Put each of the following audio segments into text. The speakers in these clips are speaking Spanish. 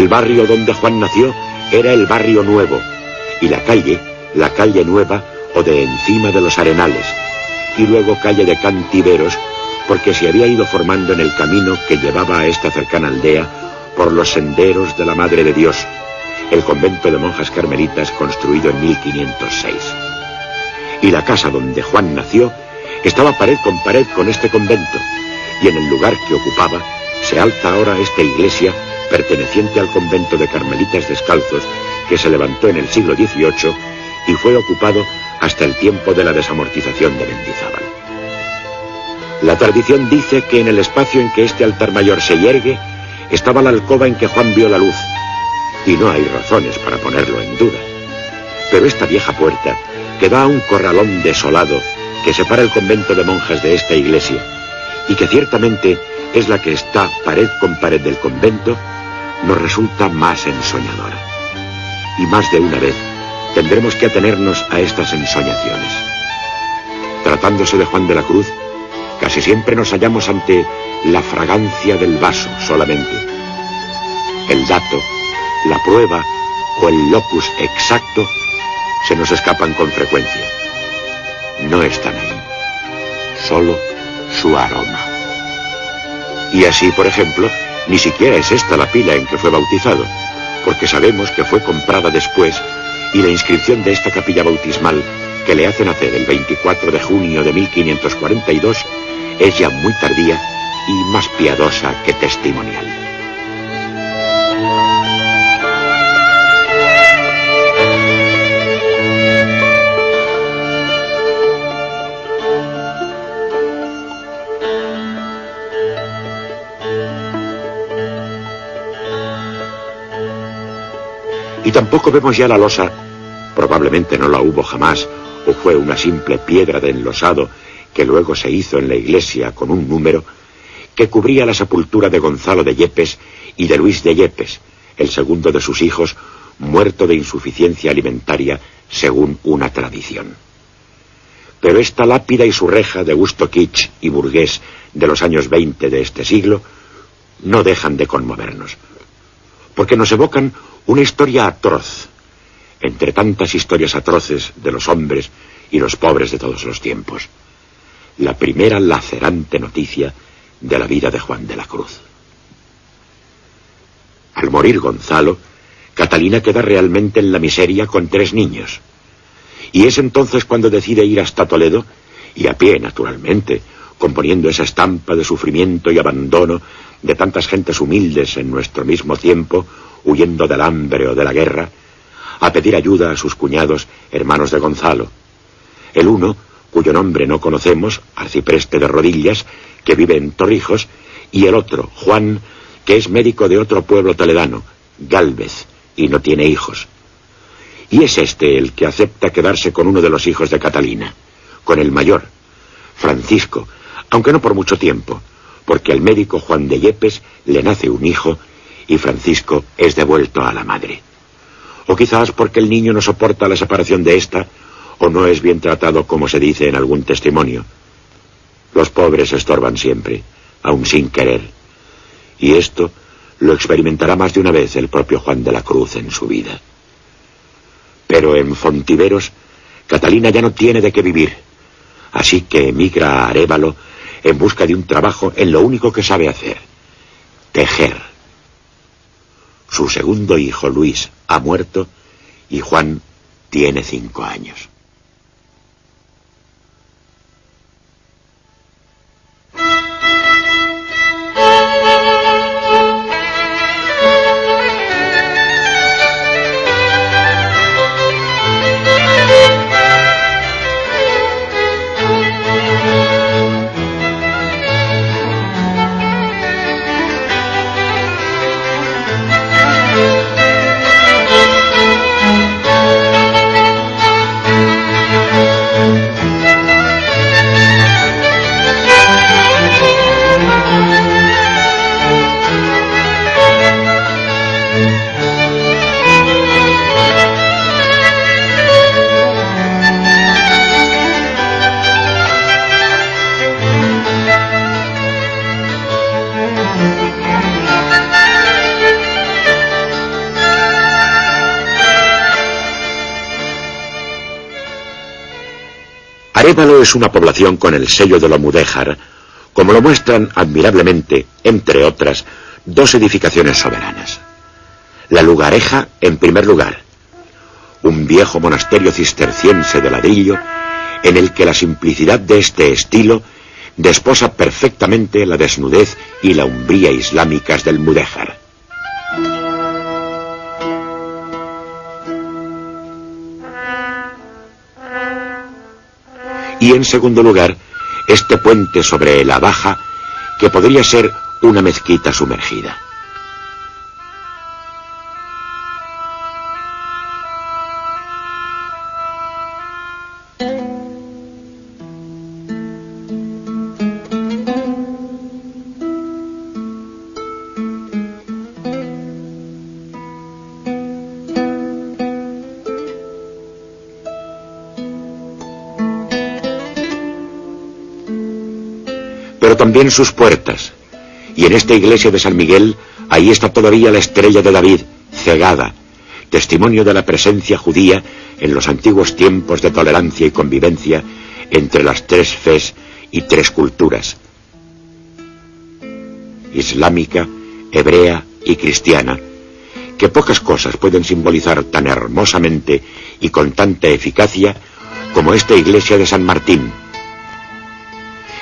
El barrio donde Juan nació era el Barrio Nuevo, y la calle Nueva o de encima de los Arenales, y luego calle de Cantiveros, porque se había ido formando en el camino que llevaba a esta cercana aldea por los senderos de la Madre de Dios, el convento de monjas carmelitas construido en 1506. Y la casa donde Juan nació estaba pared con este convento, y en el lugar que ocupaba se alza ahora esta iglesia perteneciente al convento de carmelitas descalzos que se levantó en el siglo XVIII y fue ocupado hasta el tiempo de la desamortización de Mendizábal. La tradición dice que en el espacio en que este altar mayor se yergue estaba la alcoba en que Juan vio la luz, y no hay razones para ponerlo en duda. Pero esta vieja puerta, que da a un corralón desolado que separa el convento de monjas de esta iglesia, y que ciertamente es la que está pared con pared del convento, nos resulta más ensoñadora. Y más de una vez tendremos que atenernos a estas ensoñaciones. Tratándose de Juan de la Cruz, casi siempre nos hallamos ante la fragancia del vaso solamente. El dato, la prueba o el locus exacto se nos escapan con frecuencia. No están ahí, solo su aroma. Y así, por ejemplo, ni siquiera es esta la pila en que fue bautizado, porque sabemos que fue comprada después, y la inscripción de esta capilla bautismal que le hacen hacer el 24 de junio de 1542 es ya muy tardía y más piadosa que testimonial. Y tampoco vemos ya la losa, probablemente no la hubo jamás, o fue una simple piedra de enlosado que luego se hizo en la iglesia con un número, que cubría la sepultura de Gonzalo de Yepes y de Luis de Yepes, el segundo de sus hijos, muerto de insuficiencia alimentaria según una tradición. Pero esta lápida y su reja de gusto kitsch y burgués de los años 20 de este siglo no dejan de conmovernos, porque nos evocan una historia atroz, entre tantas historias atroces de los hombres y los pobres de todos los tiempos. La primera lacerante noticia de la vida de Juan de la Cruz. Al morir Gonzalo, Catalina queda realmente en la miseria con 3 niños. Y es entonces cuando decide ir hasta Toledo, y a pie, naturalmente, componiendo esa estampa de sufrimiento y abandono de tantas gentes humildes en nuestro mismo tiempo, huyendo del hambre o de la guerra, a pedir ayuda a sus cuñados, hermanos de Gonzalo. El uno, cuyo nombre no conocemos, arcipreste de rodillas, que vive en Torrijos, y el otro, Juan, que es médico de otro pueblo toledano, Gálvez, y no tiene hijos. Y es este el que acepta quedarse con uno de los hijos de Catalina, con el mayor, Francisco, aunque no por mucho tiempo, porque al médico Juan de Yepes le nace un hijo y Francisco es devuelto a la madre. O quizás porque el niño no soporta la separación de esta, o no es bien tratado como se dice en algún testimonio. Los pobres estorban siempre, aun sin querer. Y esto lo experimentará más de una vez el propio Juan de la Cruz en su vida. Pero en Fontiveros, Catalina ya no tiene de qué vivir, así que emigra a Arévalo en busca de un trabajo en lo único que sabe hacer: tejer. Su segundo hijo, Luis, ha muerto y Juan tiene 5 años. Arévalo es una población con el sello de lo mudéjar, como lo muestran admirablemente, entre otras, dos edificaciones soberanas. La Lugareja, en primer lugar, un viejo monasterio cisterciense de ladrillo, en el que la simplicidad de este estilo desposa perfectamente la desnudez y la umbría islámicas del mudéjar. Y en segundo lugar, este puente sobre el Abaja, que podría ser una mezquita sumergida. Pero también sus puertas. Y en esta iglesia de San Miguel, ahí está todavía la estrella de David, cegada, testimonio de la presencia judía en los antiguos tiempos de tolerancia y convivencia entre las tres fes y tres culturas: islámica, hebrea y cristiana, que pocas cosas pueden simbolizar tan hermosamente y con tanta eficacia como esta iglesia de San Martín,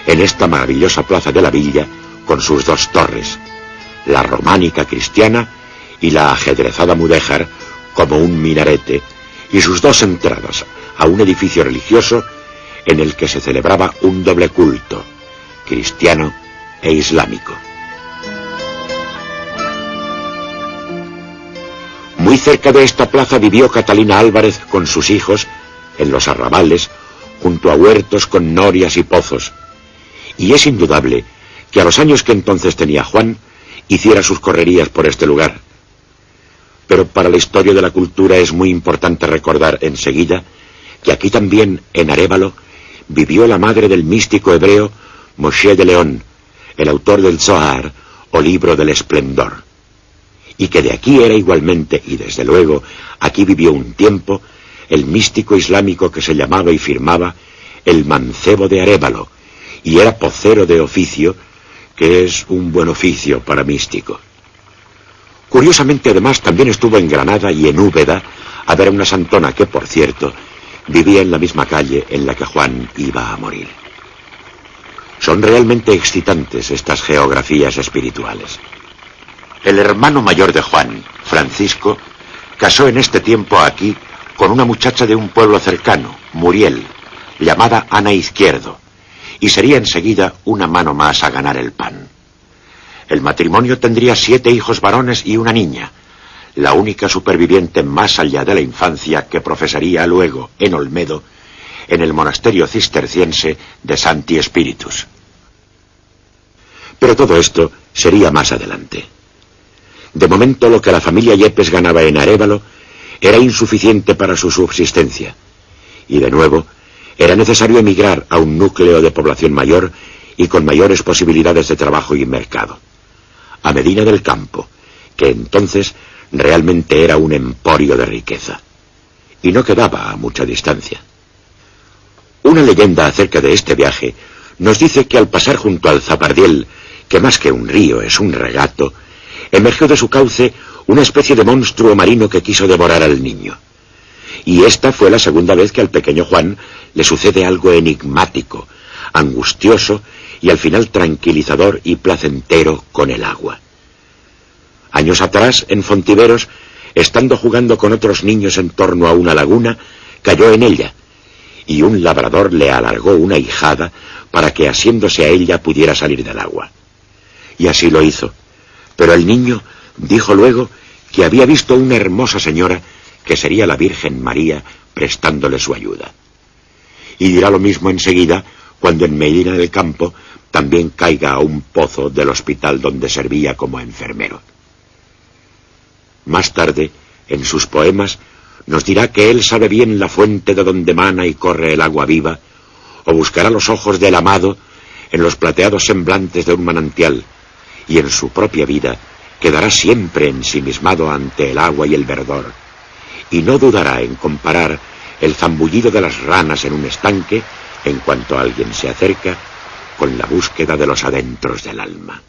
en esta maravillosa plaza de la villa, con sus dos torres, la románica cristiana y la ajedrezada mudéjar como un minarete, y sus dos entradas a un edificio religioso en el que se celebraba un doble culto, cristiano e islámico. Muy cerca de esta plaza vivió Catalina Álvarez con sus hijos, en los arrabales, junto a huertos con norias y pozos, y es indudable que a los años que entonces tenía Juan, hiciera sus correrías por este lugar. Pero para la historia de la cultura es muy importante recordar enseguida que aquí también, en Arévalo, vivió la madre del místico hebreo Moshe de León, el autor del Zohar, o libro del esplendor, y que de aquí era igualmente, y desde luego, aquí vivió un tiempo, el místico islámico que se llamaba y firmaba el mancebo de Arévalo, y era pocero de oficio, que es un buen oficio para místico. Curiosamente, además, también estuvo en Granada y en Úbeda a ver a una santona que, por cierto, vivía en la misma calle en la que Juan iba a morir. Son realmente excitantes estas geografías espirituales. El hermano mayor de Juan, Francisco, casó en este tiempo aquí con una muchacha de un pueblo cercano, Muriel, llamada Ana Izquierdo, y sería enseguida una mano más a ganar el pan. El matrimonio tendría 7 hijos varones y una niña, la única superviviente más allá de la infancia, que profesaría luego en Olmedo, en el monasterio cisterciense de Sancti Spiritus. Pero todo esto sería más adelante. De momento, lo que la familia Yepes ganaba en Arévalo era insuficiente para su subsistencia, y de nuevo era necesario emigrar a un núcleo de población mayor y con mayores posibilidades de trabajo y mercado, a Medina del Campo, que entonces realmente era un emporio de riqueza, y no quedaba a mucha distancia. Una leyenda acerca de este viaje nos dice que al pasar junto al Zapardiel, que más que un río es un regato, emergió de su cauce una especie de monstruo marino que quiso devorar al niño. Y esta fue la segunda vez que al pequeño Juan le sucede algo enigmático, angustioso y al final tranquilizador y placentero con el agua. Años atrás, en Fontiveros, estando jugando con otros niños en torno a una laguna, cayó en ella, y un labrador le alargó una ijada para que, asiéndose a ella, pudiera salir del agua. Y así lo hizo, pero el niño dijo luego que había visto una hermosa señora, que sería la Virgen María, prestándole su ayuda. Y dirá lo mismo enseguida cuando en Medina del Campo también caiga a un pozo del hospital donde servía como enfermero. Más tarde, en sus poemas, nos dirá que él sabe bien la fuente de donde mana y corre el agua viva, o buscará los ojos del amado en los plateados semblantes de un manantial, y en su propia vida quedará siempre ensimismado ante el agua y el verdor, y no dudará en comparar el zambullido de las ranas en un estanque en cuanto alguien se acerca con la búsqueda de los adentros del alma.